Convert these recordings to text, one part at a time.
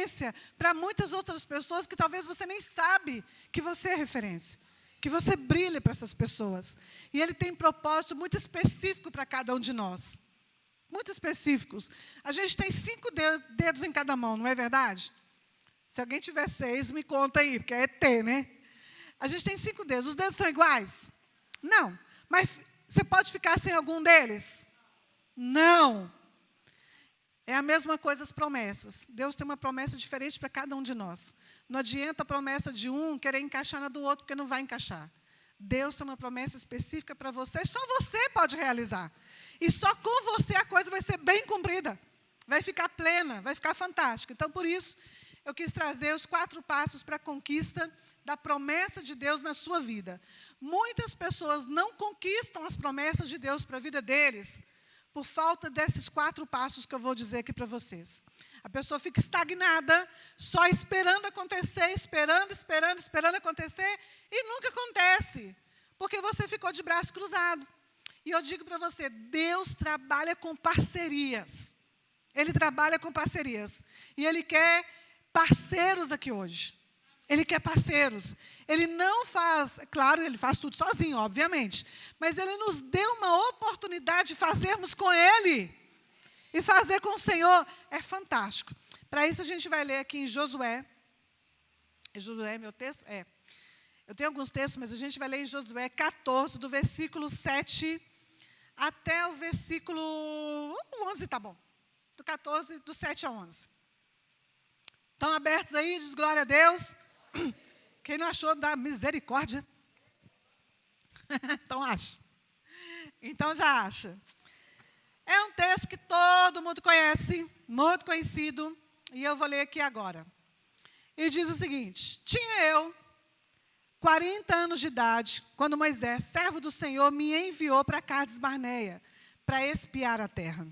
referência para muitas outras pessoas que talvez você nem sabe que você é referência. Que você brilhe para essas pessoas. E Ele tem propósito muito específico para cada um de nós. Muito específicos. A gente tem 5 dedos em cada mão, não é verdade? Se alguém tiver 6, me conta aí, porque é ET, né? A gente tem 5 dedos. Os dedos são iguais? Não. Mas você pode ficar sem algum deles? Não. É a mesma coisa as promessas. Deus tem uma promessa diferente para cada um de nós. Não adianta a promessa de um querer encaixar na do outro, porque não vai encaixar. Deus tem uma promessa específica para você, e só você pode realizar. E só com você a coisa vai ser bem cumprida. Vai ficar plena, vai ficar fantástica. Então, por isso, eu quis trazer os 4 passos para a conquista da promessa de Deus na sua vida. Muitas pessoas não conquistam as promessas de Deus para a vida deles, por falta desses 4 passos que eu vou dizer aqui para vocês. A pessoa fica estagnada, só esperando acontecer, esperando acontecer, e nunca acontece, porque você ficou de braço cruzado. E eu digo para você, Deus trabalha com parcerias. Ele trabalha com parcerias. E Ele quer parceiros aqui hoje. Ele quer parceiros. Ele não faz, claro, Ele faz tudo sozinho, obviamente. Mas Ele nos deu uma oportunidade de fazermos com Ele. E fazer com o Senhor é fantástico. Para isso a gente vai ler aqui em Josué. Josué é meu texto? É. Eu tenho alguns textos, mas a gente vai ler em Josué 14, do versículo 7 até o versículo 11, tá bom. Do 14, do 7 a 11. Estão abertos aí? Diz glória a Deus. Quem não achou, dá misericórdia. Então acha. Então já acha. É um texto que todo mundo conhece, muito conhecido, e eu vou ler aqui agora. E diz o seguinte: tinha eu 40 anos de idade, quando Moisés, servo do Senhor, me enviou para Cades Barneia, para espiar a terra.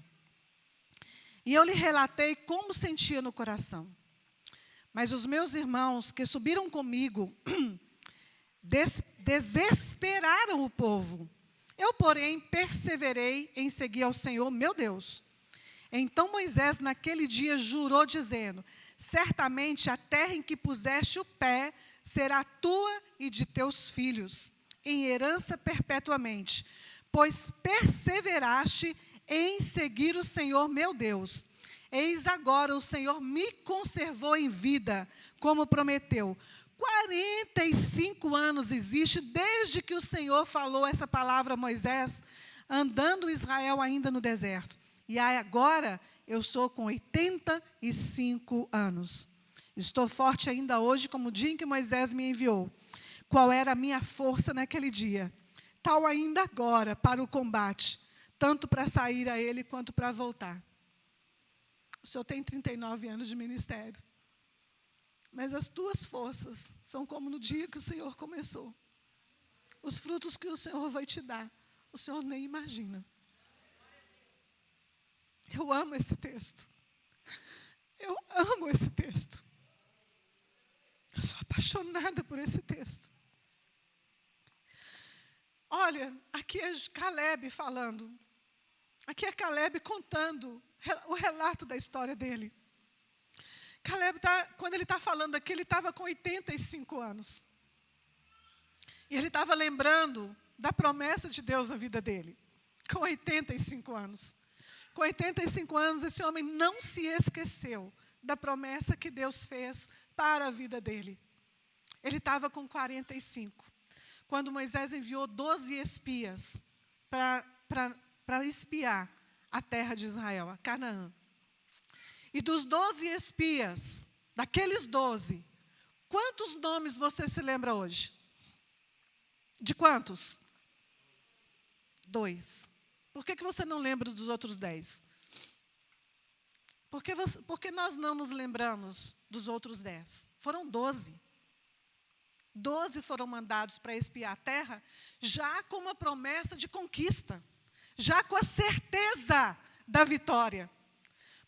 E eu lhe relatei como sentia no coração. Mas os meus irmãos que subiram comigo desesperaram o povo. Eu, porém, perseverei em seguir ao Senhor, meu Deus. Então Moisés, naquele dia, jurou, dizendo: certamente a terra em que puseste o pé será tua e de teus filhos, em herança perpetuamente, pois perseveraste em seguir o Senhor, meu Deus. Eis agora o Senhor me conservou em vida, como prometeu. 45 anos existe desde que o Senhor falou essa palavra a Moisés, andando Israel ainda no deserto. E agora eu sou com 85 anos. Estou forte ainda hoje, como o dia em que Moisés me enviou. Qual era a minha força naquele dia? Tal ainda agora para o combate, tanto para sair a ele quanto para voltar. O senhor tem 39 anos de ministério. Mas as tuas forças são como no dia que o Senhor começou. Os frutos que o Senhor vai te dar, o Senhor nem imagina. Eu amo esse texto. Eu amo esse texto. Eu sou apaixonada por esse texto. Olha, aqui é Caleb falando. Aqui é Caleb contando o relato da história dele. Caleb, quando ele está falando aqui, ele estava com 85 anos. E ele estava lembrando da promessa de Deus na vida dele. Com 85 anos. Com 85 anos, esse homem não se esqueceu da promessa que Deus fez para a vida dele. Ele estava com 45. Quando Moisés enviou 12 espias para espiar a terra de Israel, a Canaã. E dos 12 espias, daqueles 12, quantos nomes você se lembra hoje? De quantos? 2. Por que você não lembra dos outros 10? Por que nós não nos lembramos dos outros 10? Foram 12. 12 foram mandados para espiar a terra, já com uma promessa de conquista, já com a certeza da vitória.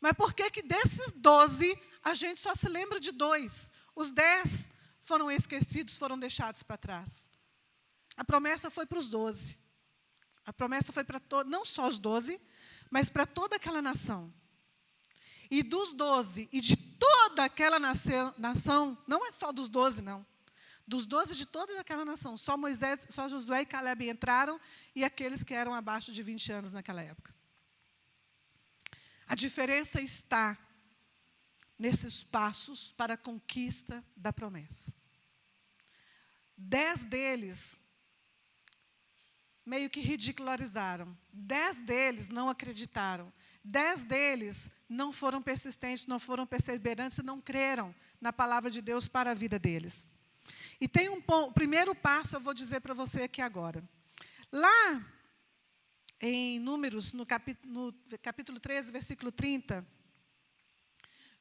Mas por que desses 12, a gente só se lembra de 2? Os 10 foram esquecidos, foram deixados para trás. A promessa foi para os 12. A promessa foi para não só os 12, mas para toda aquela nação. E dos 12, e de toda aquela nação, não é só dos 12, não. Dos 12 de toda aquela nação, só Josué e Caleb entraram, e aqueles que eram abaixo de 20 anos naquela época. A diferença está nesses passos para a conquista da promessa. 10 deles meio que ridicularizaram. 10 deles não acreditaram. 10 deles não foram persistentes, não foram perseverantes e não creram na palavra de Deus para a vida deles. E tem o primeiro passo, eu vou dizer para você aqui agora. Lá em Números, no capítulo 13, versículo 30,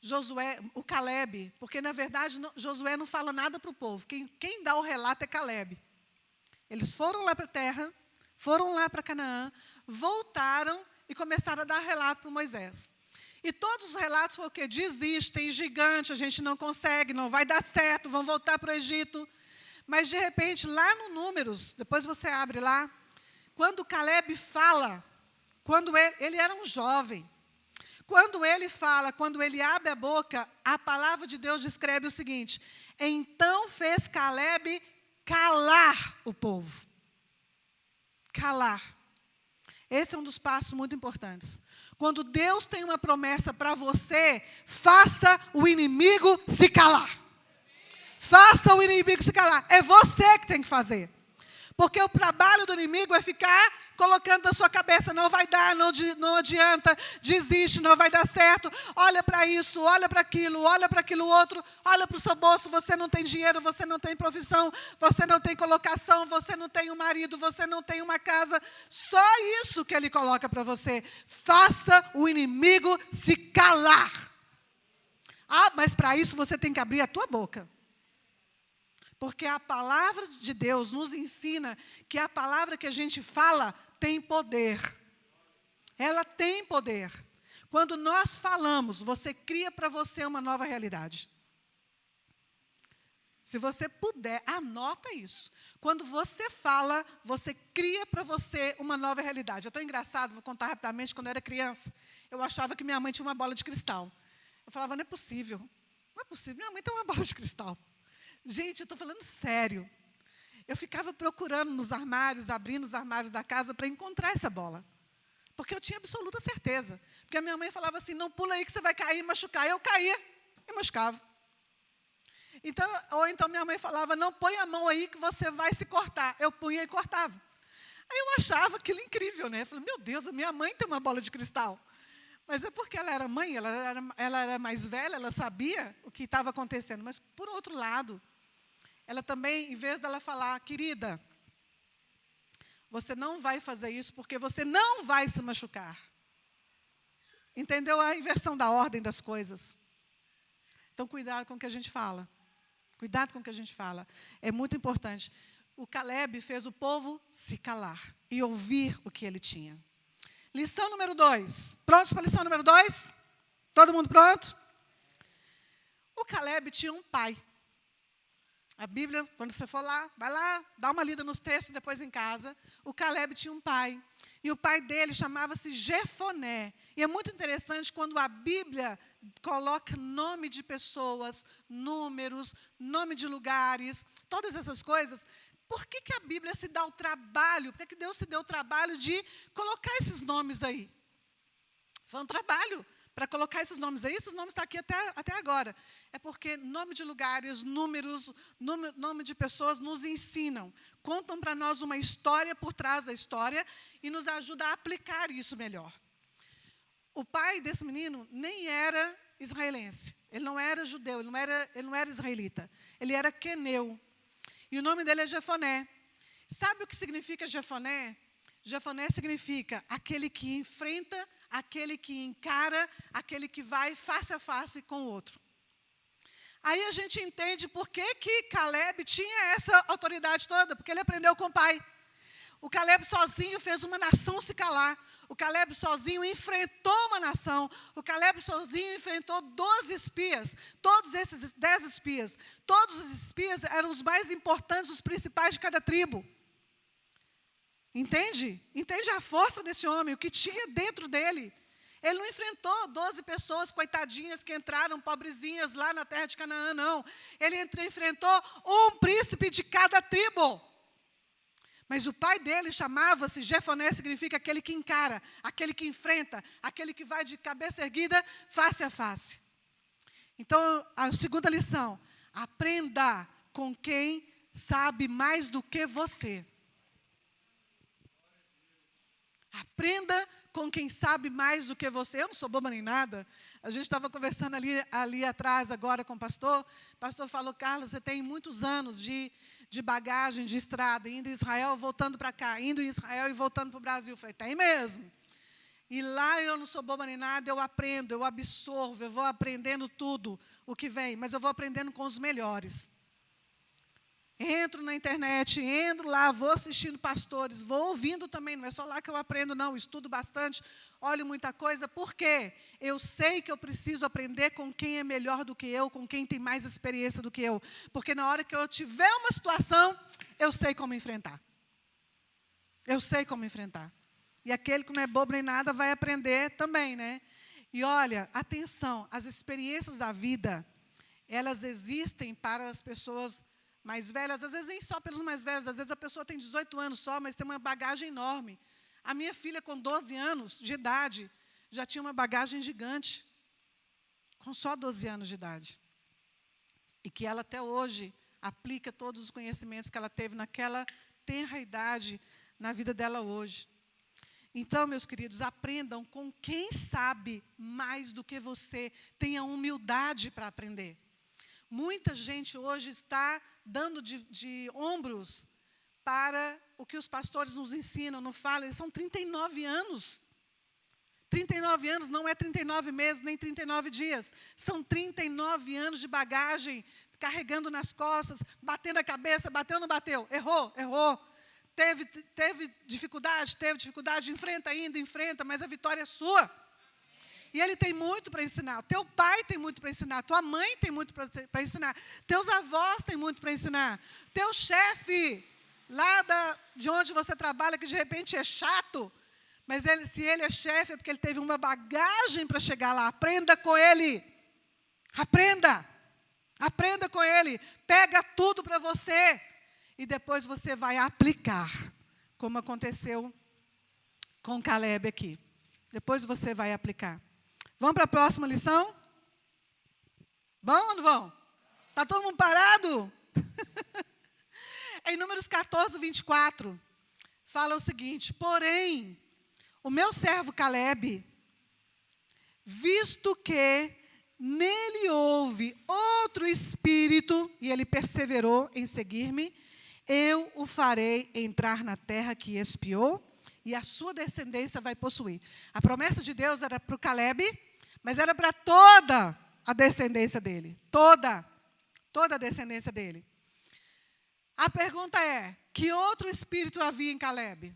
Josué, o Caleb, porque na verdade Josué não fala nada para o povo. Quem dá o relato é Caleb. Eles foram lá para a terra, foram lá para Canaã, voltaram e começaram a dar relato para Moisés. E todos os relatos foram o quê? Desistem, gigante, a gente não consegue, não vai dar certo, vão voltar para o Egito. Mas, de repente, lá no Números, depois você abre lá, quando Caleb fala, quando ele era um jovem, quando ele fala, quando ele abre a boca, a palavra de Deus descreve o seguinte: então fez Caleb calar o povo. Calar. Esse é um dos passos muito importantes. Quando Deus tem uma promessa para você, faça o inimigo se calar. Faça o inimigo se calar. É você que tem que fazer. Porque o trabalho do inimigo é ficar colocando na sua cabeça, não vai dar, não adianta, desiste, não vai dar certo. Olha para isso, olha para aquilo outro, olha para o seu bolso, você não tem dinheiro, você não tem profissão, você não tem colocação, você não tem um marido, você não tem uma casa. Só isso que ele coloca para você. Faça o inimigo se calar. Ah, mas para isso você tem que abrir a tua boca. Porque a palavra de Deus nos ensina que a palavra que a gente fala tem poder. Ela tem poder. Quando nós falamos, você cria para você uma nova realidade. Se você puder, anota isso. Quando você fala, você cria para você uma nova realidade. É tão engraçado, vou contar rapidamente, quando eu era criança, eu achava que minha mãe tinha uma bola de cristal. Eu falava, não é possível. Não é possível, minha mãe tem uma bola de cristal. Gente, eu estou falando sério. Eu ficava procurando nos armários, abrindo os armários da casa para encontrar essa bola. Porque eu tinha absoluta certeza. Porque a minha mãe falava assim, não pula aí que você vai cair e machucar. Eu caía e machucava. Ou então minha mãe falava, não põe a mão aí que você vai se cortar. Eu punha e cortava. Aí eu achava aquilo incrível, né? Eu falei, meu Deus, a minha mãe tem uma bola de cristal. Mas é porque ela era mãe, ela era mais velha, ela sabia o que estava acontecendo. Mas, por outro lado, ela também, em vez dela falar, querida, você não vai fazer isso porque você não vai se machucar. Entendeu a inversão da ordem das coisas? Então, cuidado com o que a gente fala. Cuidado com o que a gente fala. É muito importante. O Caleb fez o povo se calar e ouvir o que ele tinha. Lição número 2. Prontos para a lição número 2? Todo mundo pronto? O Caleb tinha um pai. A Bíblia, quando você for lá, vai lá, dá uma lida nos textos depois em casa. O Caleb tinha um pai. E o pai dele chamava-se Jefoné. E é muito interessante quando a Bíblia coloca nome de pessoas, números, nome de lugares, todas essas coisas. Por que a Bíblia se dá o trabalho? Por que Deus se deu o trabalho de colocar esses nomes aí? Foi um trabalho para colocar esses nomes aí. Esses nomes estão aqui até agora. É porque nome de lugares, números, nome de pessoas nos ensinam. Contam para nós uma história por trás da história e nos ajuda a aplicar isso melhor. O pai desse menino nem era israelense. Ele não era judeu, ele não era israelita. Ele era queneu. E o nome dele é Jefoné. Sabe o que significa Jefoné? Jefoné significa aquele que enfrenta, aquele que encara, aquele que vai face a face com o outro. Aí a gente entende por que Caleb tinha essa autoridade toda, porque ele aprendeu com o pai. O Caleb sozinho fez uma nação se calar. O Caleb sozinho enfrentou uma nação. O Caleb sozinho enfrentou 12 espias. Todos esses 10 espias. Todos os espias eram os mais importantes, os principais de cada tribo. Entende? Entende a força desse homem, o que tinha dentro dele. Ele não enfrentou 12 pessoas coitadinhas que entraram, pobrezinhas, lá na terra de Canaã, não. Ele enfrentou um príncipe de cada tribo. Mas o pai dele chamava-se Jefoné, significa aquele que encara, aquele que enfrenta, aquele que vai de cabeça erguida, face a face. Então, a segunda lição, aprenda com quem sabe mais do que você. Aprenda com quem sabe mais do que você. Eu não sou boba nem nada. A gente estava conversando ali atrás agora com o pastor. O pastor falou, Carlos, você tem muitos anos de bagagem, de estrada, indo em Israel, voltando para cá, indo em Israel e voltando para o Brasil. Eu falei, tem mesmo. E lá eu não sou boba nem nada, eu aprendo, eu absorvo, eu vou aprendendo tudo o que vem, mas eu vou aprendendo com os melhores. Entro na internet, entro lá, vou assistindo pastores, vou ouvindo também, não é só lá que eu aprendo, não, estudo bastante, olho muita coisa. Por quê? Eu sei que eu preciso aprender com quem é melhor do que eu, com quem tem mais experiência do que eu. Porque na hora que eu tiver uma situação, eu sei como enfrentar. Eu sei como enfrentar. E aquele que não é bobo nem nada vai aprender também, né? E olha, atenção, as experiências da vida, elas existem para as pessoas mais velhas, às vezes nem só pelos mais velhos, às vezes a pessoa tem 18 anos só, mas tem uma bagagem enorme. A minha filha, com 12 anos de idade, já tinha uma bagagem gigante, com só 12 anos de idade. E que ela até hoje aplica todos os conhecimentos que ela teve naquela tenra idade na vida dela hoje. Então, meus queridos, aprendam com quem sabe mais do que você, tenha humildade para aprender. Muita gente hoje está dando de ombros para o que os pastores nos ensinam, não falam, eles são 39 anos. 39 anos não é 39 meses, nem 39 dias. São 39 anos de bagagem, carregando nas costas, batendo a cabeça, bateu ou não bateu? Errou. Teve dificuldade, enfrenta ainda, mas a vitória é sua. E ele tem muito para ensinar. O teu pai tem muito para ensinar. Tua mãe tem muito para ensinar. Teus avós têm muito para ensinar. Teu chefe, lá de onde você trabalha, que de repente é chato, mas se ele é chefe é porque ele teve uma bagagem para chegar lá. Aprenda com ele. Aprenda com ele. Pega tudo para você. E depois você vai aplicar, como aconteceu com Caleb aqui. Depois você vai aplicar. Vamos para a próxima lição? Vão ou não vão? Está todo mundo parado? Em Números 14, 24, fala o seguinte: porém, o meu servo Caleb, visto que nele houve outro espírito, e ele perseverou em seguir-me, eu o farei entrar na terra que espiou, e a sua descendência vai possuir. A promessa de Deus era para o Caleb, mas era para toda a descendência dele. Toda a descendência dele. A pergunta é, que outro espírito havia em Caleb?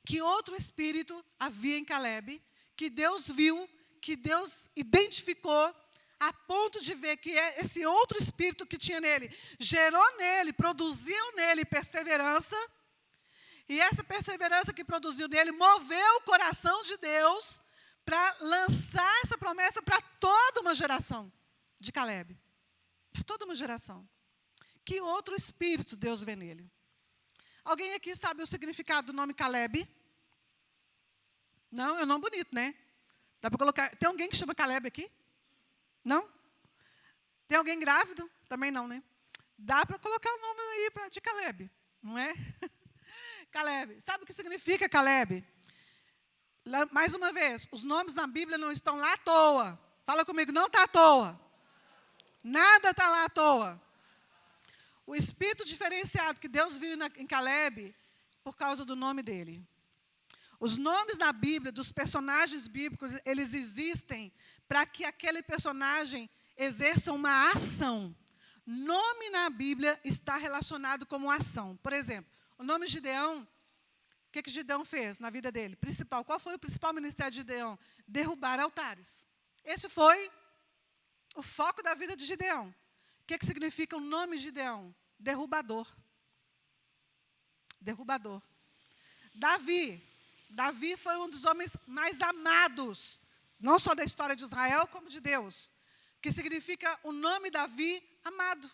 Que outro espírito havia em Caleb, que Deus viu, que Deus identificou, a ponto de ver que esse outro espírito que tinha nele, gerou nele, produziu nele perseverança, e essa perseverança que produziu nele, moveu o coração de Deus para lançar essa promessa para toda uma geração de Caleb. Para toda uma geração. Que outro espírito Deus vê nele? Alguém aqui sabe o significado do nome Caleb? Não, é um nome bonito, né? Dá para colocar. Tem alguém que chama Caleb aqui? Não? Tem alguém grávido? Também não, né? Dá para colocar o nome aí de Caleb, não é? Caleb. Sabe o que significa Caleb? Mais uma vez, os nomes na Bíblia não estão lá à toa. Fala comigo, não está à toa. Nada está lá à toa. O espírito diferenciado que Deus viu em Caleb, por causa do nome dele. Os nomes na Bíblia, dos personagens bíblicos, eles existem para que aquele personagem exerça uma ação. Nome na Bíblia está relacionado com ação. Por exemplo, o nome Gideão, o que Gideão fez na vida dele? Qual foi o principal ministério de Gideão? Derrubar altares. Esse foi o foco da vida de Gideão. O que significa o nome Gideão? Derrubador. Derrubador. Davi. Davi foi um dos homens mais amados, não só da história de Israel, como de Deus, que significa o nome Davi, amado.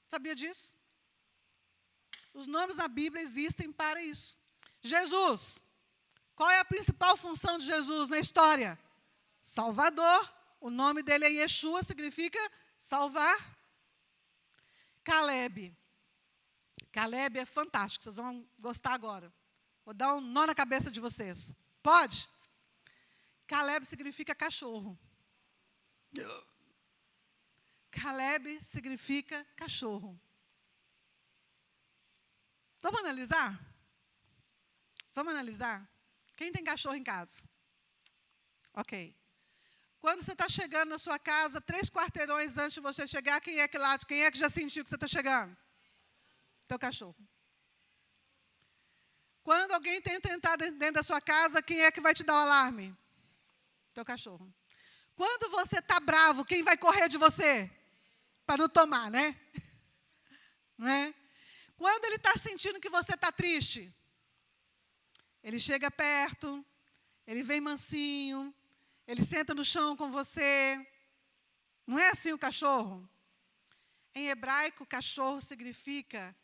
Sabia disso? Os nomes na Bíblia existem para isso. Jesus, qual é a principal função de Jesus na história? Salvador. O nome dele é Yeshua, significa salvar. Caleb. Caleb é fantástico, vocês vão gostar agora. Vou dar um nó na cabeça de vocês. Pode? Caleb significa cachorro. Caleb significa cachorro. Vamos analisar? Vamos analisar? Quem tem cachorro em casa? Ok. Quando você está chegando na sua casa, 3 quarteirões antes de você chegar, quem é que já sentiu que você está chegando? Teu cachorro. Quando alguém tenta entrar dentro da sua casa, quem é que vai te dar o alarme? Teu cachorro. Quando você está bravo, quem vai correr de você? Para não tomar, né? Não é? Quando ele está sentindo que você está triste, ele chega perto, ele vem mansinho, ele senta no chão com você. Não é assim o cachorro? Em hebraico, cachorro significa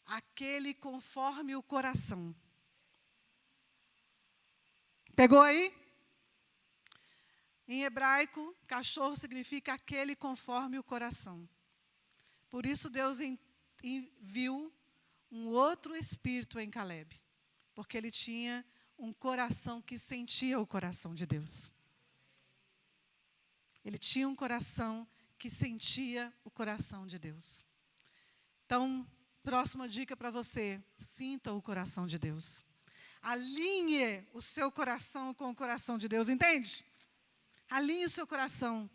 aquele conforme o coração. Pegou aí? Em hebraico, cachorro significa aquele conforme o coração. Por isso Deus enviou um outro espírito em Caleb, porque ele tinha um coração que sentia o coração de Deus. Ele tinha um coração que sentia o coração de Deus. Então, próxima dica para você: sinta o coração de Deus. Alinhe o seu coração com o coração de Deus, entende? Alinhe o seu coração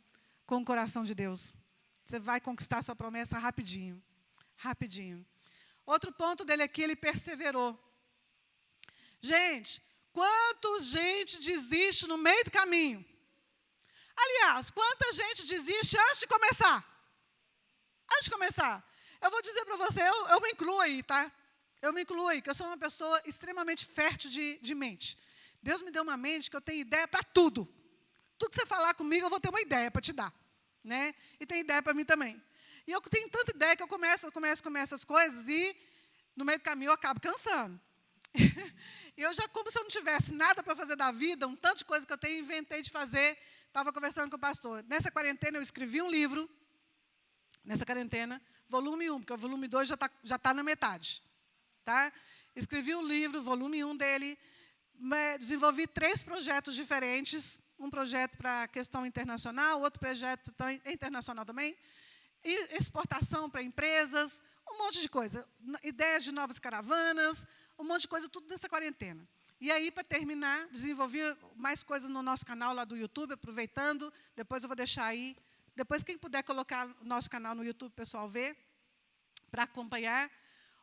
com o coração de Deus. Você vai conquistar sua promessa rapidinho. Rapidinho. Outro ponto dele aqui, ele perseverou. Gente, quanta gente desiste no meio do caminho? Aliás, quanta gente desiste antes de começar? Antes de começar. Eu vou dizer para você, eu me incluo aí, tá? Eu me incluo aí, que eu sou uma pessoa extremamente fértil de mente. Deus me deu uma mente que eu tenho ideia para tudo. Tudo que você falar comigo, eu vou ter uma ideia para te dar. Né? E tem ideia para mim também. E eu tenho tanta ideia que eu começo as coisas e, no meio do caminho, eu acabo cansando. E eu já, como se eu não tivesse nada para fazer da vida, um tanto de coisa que eu tenho, inventei de fazer. Estava conversando com o pastor. Nessa quarentena, eu escrevi um livro. Nessa quarentena, volume 1, porque o volume 2 já tá na metade. Tá? Escrevi um livro, volume 1 dele. Desenvolvi 3 projetos diferentes. Um projeto para questão internacional, outro projeto internacional também. E exportação para empresas, um monte de coisa. Ideias de novas caravanas, um monte de coisa, tudo nessa quarentena. E aí, para terminar, desenvolvi mais coisas no nosso canal lá do YouTube, aproveitando. Depois eu vou deixar aí. Depois, quem puder colocar o nosso canal no YouTube, o pessoal vê, para acompanhar.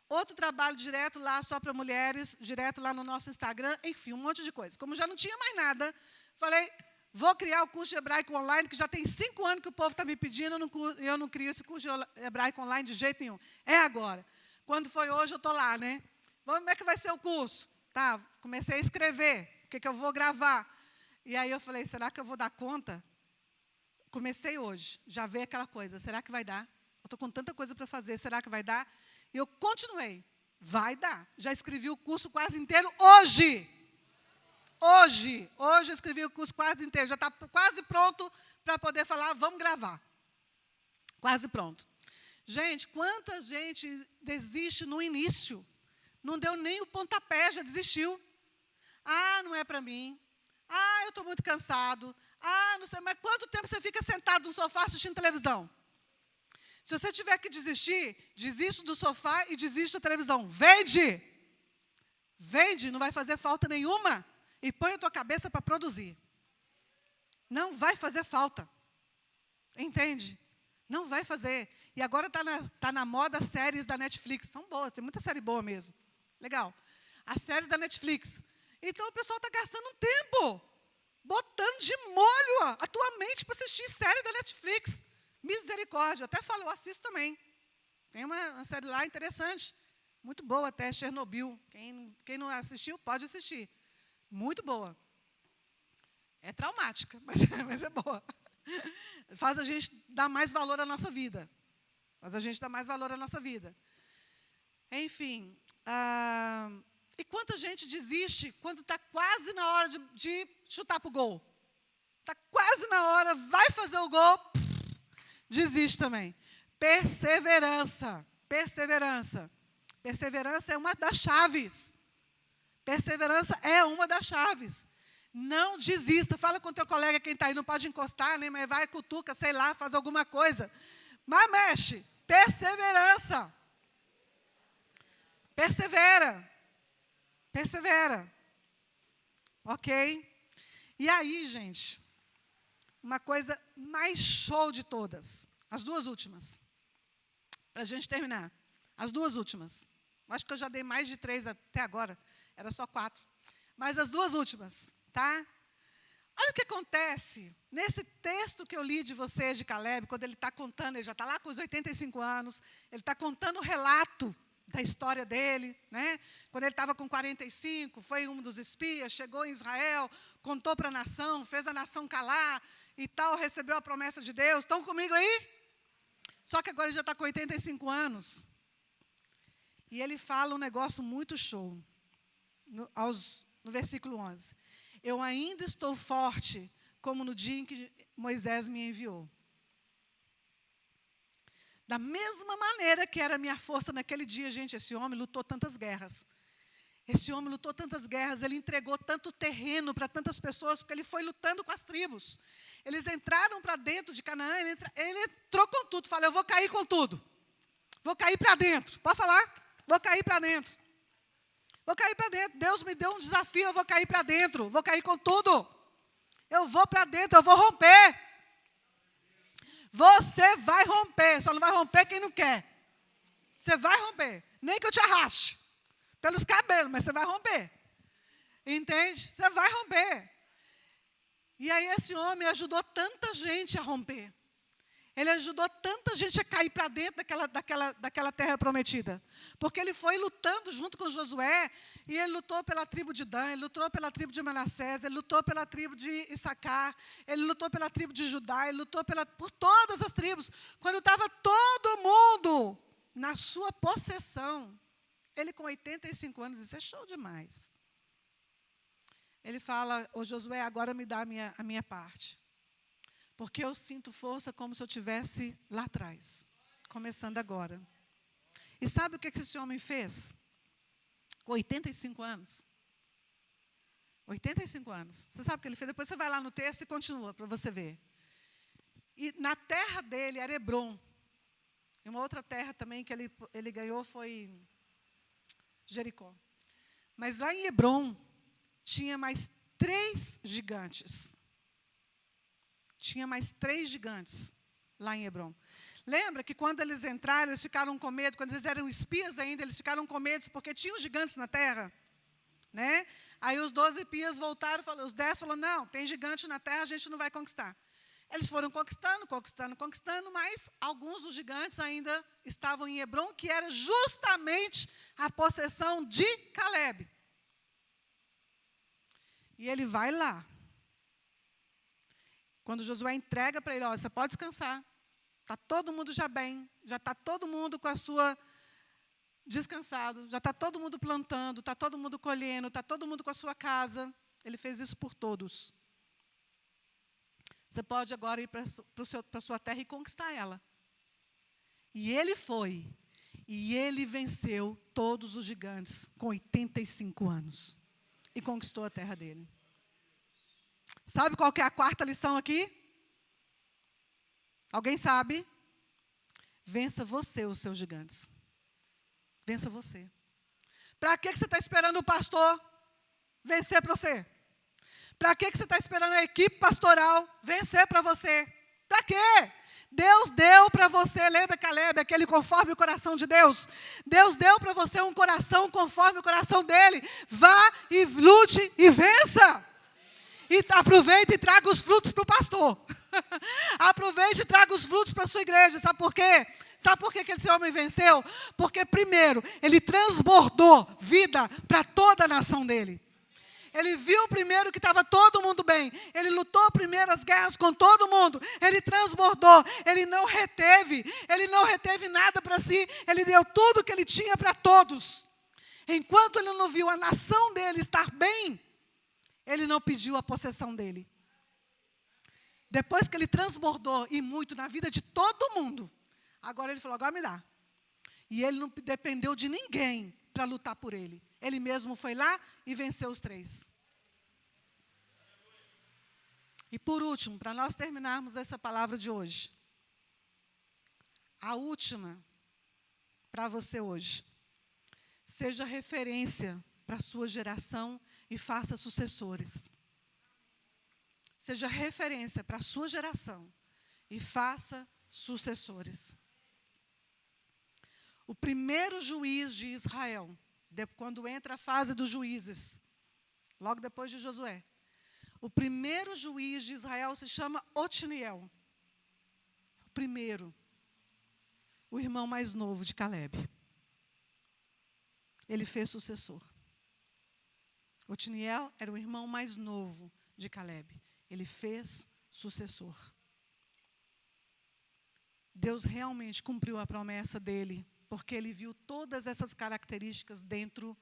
Outro trabalho direto lá, só para mulheres, direto lá no nosso Instagram. Enfim, um monte de coisa. Como já não tinha mais nada, falei, vou criar o curso de hebraico online, que já tem 5 anos que o povo está me pedindo, eu não crio esse curso de hebraico online de jeito nenhum. É agora. Quando foi hoje, eu estou lá, né? Como é que vai ser o curso? Tá, comecei a escrever, o que eu vou gravar. E aí eu falei, será que eu vou dar conta? Comecei hoje, já veio aquela coisa, será que vai dar? Eu estou com tanta coisa para fazer, será que vai dar? E eu continuei, vai dar. Já escrevi o curso quase inteiro hoje. Hoje eu escrevi o curso quase inteiro, já está quase pronto para poder falar, vamos gravar. Quase pronto. Gente, quanta gente desiste no início? Não deu nem o pontapé, já desistiu. Ah, não é para mim. Ah, eu estou muito cansado. Ah, não sei, mas quanto tempo você fica sentado no sofá assistindo televisão? Se você tiver que desistir, desiste do sofá e desiste da televisão. Vende! Vende, não vai fazer falta nenhuma. E põe a tua cabeça para produzir. Não vai fazer falta. Entende? Não vai fazer. E agora está na moda as séries da Netflix. São boas, tem muita série boa mesmo. Legal. As séries da Netflix. Então o pessoal está gastando um tempo, botando de molho a tua mente para assistir série da Netflix. Misericórdia. Eu até falo, eu assisto também. Tem uma série lá interessante. Muito boa até, Chernobyl. Quem não assistiu, pode assistir. Muito boa. É traumática, mas é boa. Faz a gente dar mais valor à nossa vida. Faz a gente dar mais valor à nossa vida. Enfim, e quanta gente desiste quando está quase na hora de chutar para o gol? Está quase na hora, vai fazer o gol, desiste também. Perseverança. Perseverança. Perseverança é uma das chaves. Perseverança é uma das chaves. Não desista. Fala com o teu colega, quem está aí, não pode encostar, né? Mas vai, cutuca, sei lá, faz alguma coisa. Mas mexe. Perseverança. Persevera. Persevera. Ok? E aí, gente, uma coisa mais show de todas. As duas últimas. Para a gente terminar. As duas últimas. Acho que eu já dei mais de 3 até agora. Era só 4. Mas as duas últimas, tá? Olha o que acontece nesse texto que eu li de vocês, de Caleb, quando ele está contando, ele já está lá com os 85 anos, ele está contando o relato da história dele, né? Quando ele estava com 45, foi um dos espias, chegou em Israel, contou para a nação, fez a nação calar e tal, recebeu a promessa de Deus. Estão comigo aí? Só que agora ele já está com 85 anos. E ele fala um negócio muito show, no versículo 11. Eu ainda estou forte, como no dia em que Moisés me enviou. Da mesma maneira que era a minha força naquele dia, gente, esse homem lutou tantas guerras. Esse homem lutou tantas guerras, ele entregou tanto terreno para tantas pessoas, porque ele foi lutando com as tribos. Eles entraram para dentro de Canaã, ele entrou com tudo, falou, eu vou cair com tudo. Vou cair para dentro. Pode falar? Vou cair para dentro. Vou cair para dentro. Deus me deu um desafio, eu vou cair para dentro. Vou cair com tudo. Eu vou para dentro, eu vou romper. Você vai romper, só não vai romper quem não quer. Você vai romper. Nem que eu te arraste pelos cabelos, mas você vai romper. Entende? Você vai romper. E aí esse homem ajudou tanta gente a romper. Ele ajudou tanta gente a cair para dentro daquela terra prometida. Porque ele foi lutando junto com Josué, e ele lutou pela tribo de Dan, ele lutou pela tribo de Manassés, ele lutou pela tribo de Issacar, ele lutou pela tribo de Judá, ele lutou por todas as tribos. Quando estava todo mundo na sua possessão, ele com 85 anos, isso é show demais. Ele fala, ô Josué, agora me dá a minha parte. Porque eu sinto força como se eu estivesse lá atrás, começando agora. E sabe o que esse homem fez? Com 85 anos. 85 anos. Você sabe o que ele fez? Depois você vai lá no texto e continua, para você ver. E na terra dele era Hebrom. E uma outra terra também que ele ganhou foi Jericó. Mas lá em Hebrom, tinha mais 3 gigantes. Tinha mais 3 gigantes lá em Hebrom. Lembra que quando eles entraram, eles ficaram com medo, quando eles eram espias ainda, eles ficaram com medo, porque tinham gigantes na terra. Né? Aí os 12 espias voltaram, os 10 falaram, não, tem gigante na terra, a gente não vai conquistar. Eles foram conquistando, mas alguns dos gigantes ainda estavam em Hebrom, que era justamente a possessão de Caleb. E ele vai lá. Quando Josué entrega para ele, olha, você pode descansar. Está todo mundo já bem, já está todo mundo com a sua descansado, já está todo mundo plantando, está todo mundo colhendo, está todo mundo com a sua casa. Ele fez isso por todos. Você pode agora ir para a sua terra e conquistar ela. E ele foi. E ele venceu todos os gigantes com 85 anos. E conquistou a terra dele. Sabe qual que é a 4ª lição aqui? Alguém sabe? Vença você os seus gigantes. Vença você. Para que você está esperando o pastor vencer para você? Para que você está esperando a equipe pastoral vencer para você? Para quê? Deus deu para você, lembra Caleb, aquele conforme o coração de Deus? Deus deu para você um coração conforme o coração dele. Vá e lute e vença. E aproveite e traga os frutos para o pastor. Aproveite e traga os frutos para a sua igreja. Sabe por quê? Sabe por que esse homem venceu? Porque, primeiro, ele transbordou vida para toda a nação dele. Ele viu primeiro que estava todo mundo bem. Ele lutou primeiro as guerras com todo mundo. Ele transbordou. Ele não reteve nada para si. Ele deu tudo que ele tinha para todos. Enquanto ele não viu a nação dele estar bem, ele não pediu a possessão dele. Depois que ele transbordou e muito na vida de todo mundo, agora ele falou, agora me dá. E ele não dependeu de ninguém para lutar por ele. Ele mesmo foi lá e venceu os 3. E por último, para nós terminarmos essa palavra de hoje, a última para você hoje. Seja referência para a sua geração e faça sucessores. Seja referência para a sua geração e faça sucessores. O primeiro juiz de Israel, quando entra a fase dos juízes, logo depois de Josué, o primeiro juiz de Israel se chama Otniel. O primeiro, o irmão mais novo de Calebe. Ele fez sucessor. Otniel era o irmão mais novo de Calebe. Ele fez sucessor. Deus realmente cumpriu a promessa dele, porque ele viu todas essas características dentro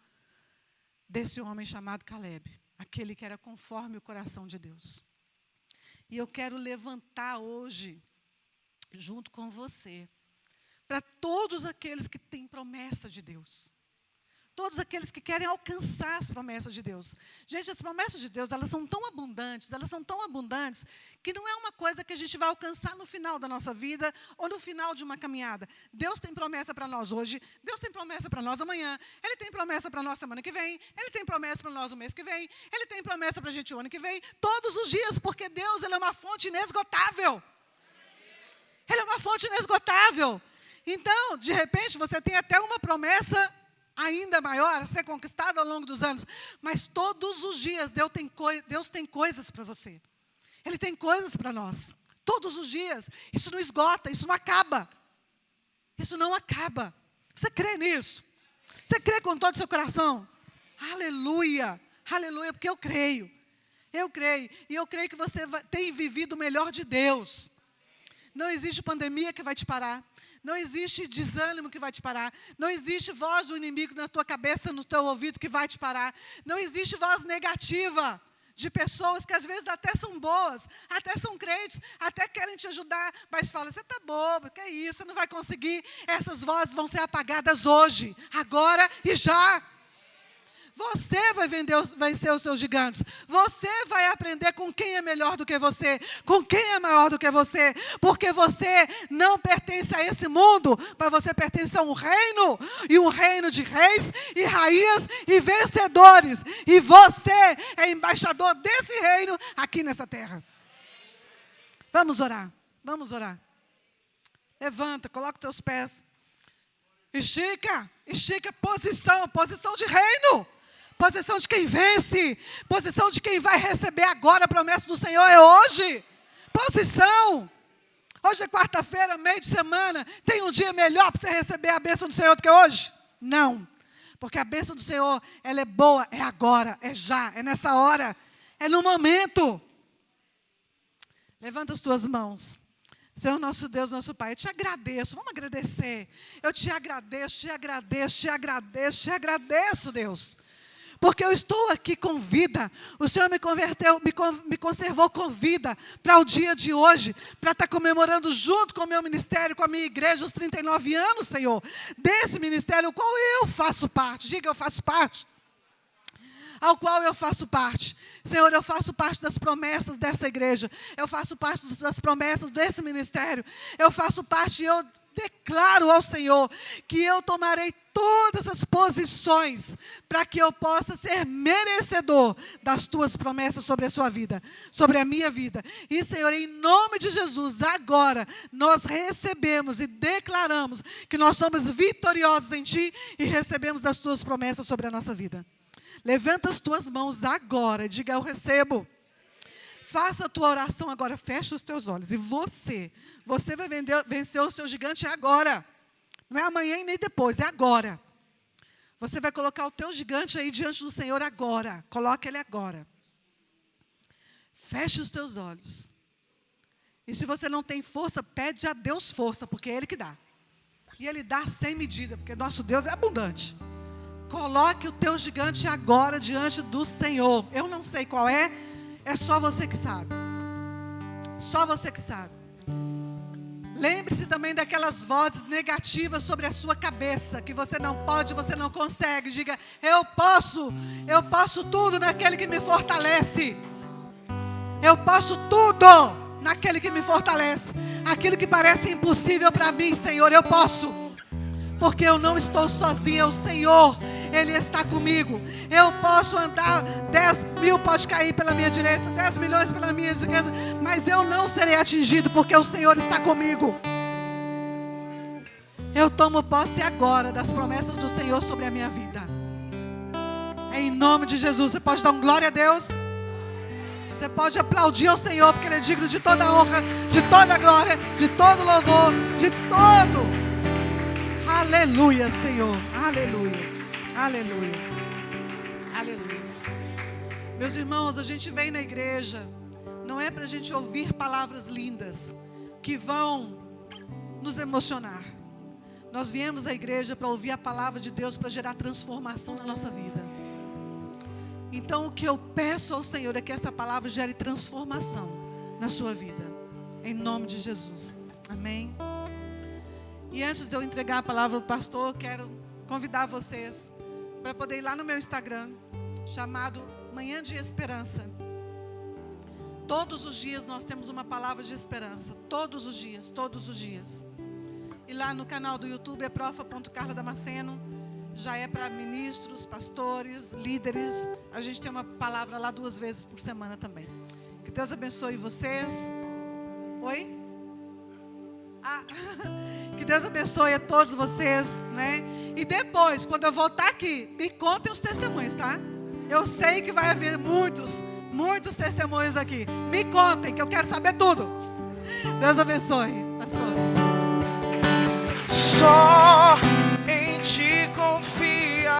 desse homem chamado Calebe, aquele que era conforme o coração de Deus. E eu quero levantar hoje, junto com você, para todos aqueles que têm promessa de Deus. Todos aqueles que querem alcançar as promessas de Deus. Gente, as promessas de Deus, elas são tão abundantes, que não é uma coisa que a gente vai alcançar no final da nossa vida ou no final de uma caminhada. Deus tem promessa para nós hoje, Deus tem promessa para nós amanhã, Ele tem promessa para nós semana que vem, Ele tem promessa para nós o mês que vem, Ele tem promessa para a gente o ano que vem, todos os dias, porque Deus, Ele é uma fonte inesgotável. Ele é uma fonte inesgotável. Então, de repente, você tem até uma promessa ainda maior a ser conquistada ao longo dos anos. Mas todos os dias Deus tem coisas para você. Ele tem coisas para nós. Todos os dias. Isso não esgota, isso não acaba. Isso não acaba. Você crê nisso? Você crê com todo o seu coração? Aleluia! Aleluia, porque eu creio. Eu creio. E eu creio que você tem vivido o melhor de Deus. Não existe pandemia que vai te parar. Não existe desânimo que vai te parar. Não existe voz do inimigo na tua cabeça, no teu ouvido que vai te parar. Não existe voz negativa de pessoas que às vezes até são boas, até são crentes, até querem te ajudar, mas fala, você está bobo, que é isso, você não vai conseguir. Essas vozes vão ser apagadas hoje, agora e já. Você vai vencer os seus gigantes. Você vai aprender com quem é melhor do que você, com quem é maior do que você, porque você não pertence a esse mundo, mas você pertence a um reino, e um reino de reis e rainhas e vencedores. E você é embaixador desse reino aqui nessa terra. Vamos orar, vamos orar. Levanta, coloca os teus pés. Estica, posição de reino. Posição de quem vence. Posição de quem vai receber agora a promessa do Senhor. É hoje. Posição. Hoje é quarta-feira, meio de semana. Tem um dia melhor para você receber a bênção do Senhor do que hoje? Não. Porque a bênção do Senhor, ela é boa. É agora, é já, é nessa hora. É no momento. Levanta as tuas mãos. Senhor nosso Deus, nosso Pai, eu te agradeço. Vamos agradecer. Eu te agradeço, Deus. Porque eu estou aqui com vida. O Senhor me conservou com vida para o dia de hoje, para estar comemorando junto com o meu ministério, com a minha igreja, os 39 anos, Senhor, desse ministério, ao qual eu faço parte. Diga, eu faço parte. Ao qual eu faço parte. Senhor, eu faço parte das promessas dessa igreja. Eu faço parte das promessas desse ministério. Eu faço parte e eu declaro ao Senhor que eu tomarei todas as posições para que eu possa ser merecedor das tuas promessas sobre a sua vida, sobre a minha vida. E, Senhor, em nome de Jesus, agora nós recebemos e declaramos que nós somos vitoriosos em Ti e recebemos as tuas promessas sobre a nossa vida. Levanta as tuas mãos agora e diga, eu recebo. Faça a tua oração agora, fecha os teus olhos. E você vai vencer o seu gigante agora. Não é amanhã e nem depois, é agora. Você vai colocar o teu gigante aí diante do Senhor agora. Coloca ele agora. Feche os teus olhos. E se você não tem força, pede a Deus força, porque é Ele que dá. E Ele dá sem medida, porque nosso Deus é abundante. Coloque o teu gigante agora diante do Senhor. Eu não sei qual é só você que sabe. Só você que sabe. Lembre-se também daquelas vozes negativas sobre a sua cabeça, que você não pode, você não consegue. Diga, eu posso tudo naquele que me fortalece. Eu posso tudo naquele que me fortalece. Aquilo que parece impossível para mim, Senhor, eu posso. Porque eu não estou sozinha, o Senhor, Ele está comigo. Eu posso andar, 10.000 pode cair pela minha direita, 10 milhões pela minha esquerda, mas eu não serei atingido, porque o Senhor está comigo. Eu tomo posse agora das promessas do Senhor sobre a minha vida. Em nome de Jesus, você pode dar um glória a Deus? Você pode aplaudir ao Senhor, porque Ele é digno de toda honra, de toda glória, de todo louvor, de todo. Aleluia, Senhor. Aleluia. Aleluia. Aleluia. Meus irmãos, a gente vem na igreja, não é para a gente ouvir palavras lindas, que vão nos emocionar. Nós viemos à igreja para ouvir a palavra de Deus, para gerar transformação na nossa vida. Então o que eu peço ao Senhor é que essa palavra gere transformação na sua vida. Em nome de Jesus. Amém. E antes de eu entregar a palavra ao pastor, quero convidar vocês para poder ir lá no meu Instagram, chamado Manhã de Esperança. Todos os dias nós temos uma palavra de esperança. Todos os dias, todos os dias. E lá no canal do YouTube é profa.carladamasceno. Já é para ministros, pastores, líderes. A gente tem uma palavra lá 2 vezes por semana também. Que Deus abençoe vocês. Oi? Que Deus abençoe a todos vocês, né? E depois, quando eu voltar aqui, me contem os testemunhos, tá? Eu sei que vai haver muitos testemunhos aqui. Me contem, que eu quero saber tudo. Deus abençoe, pastor. Só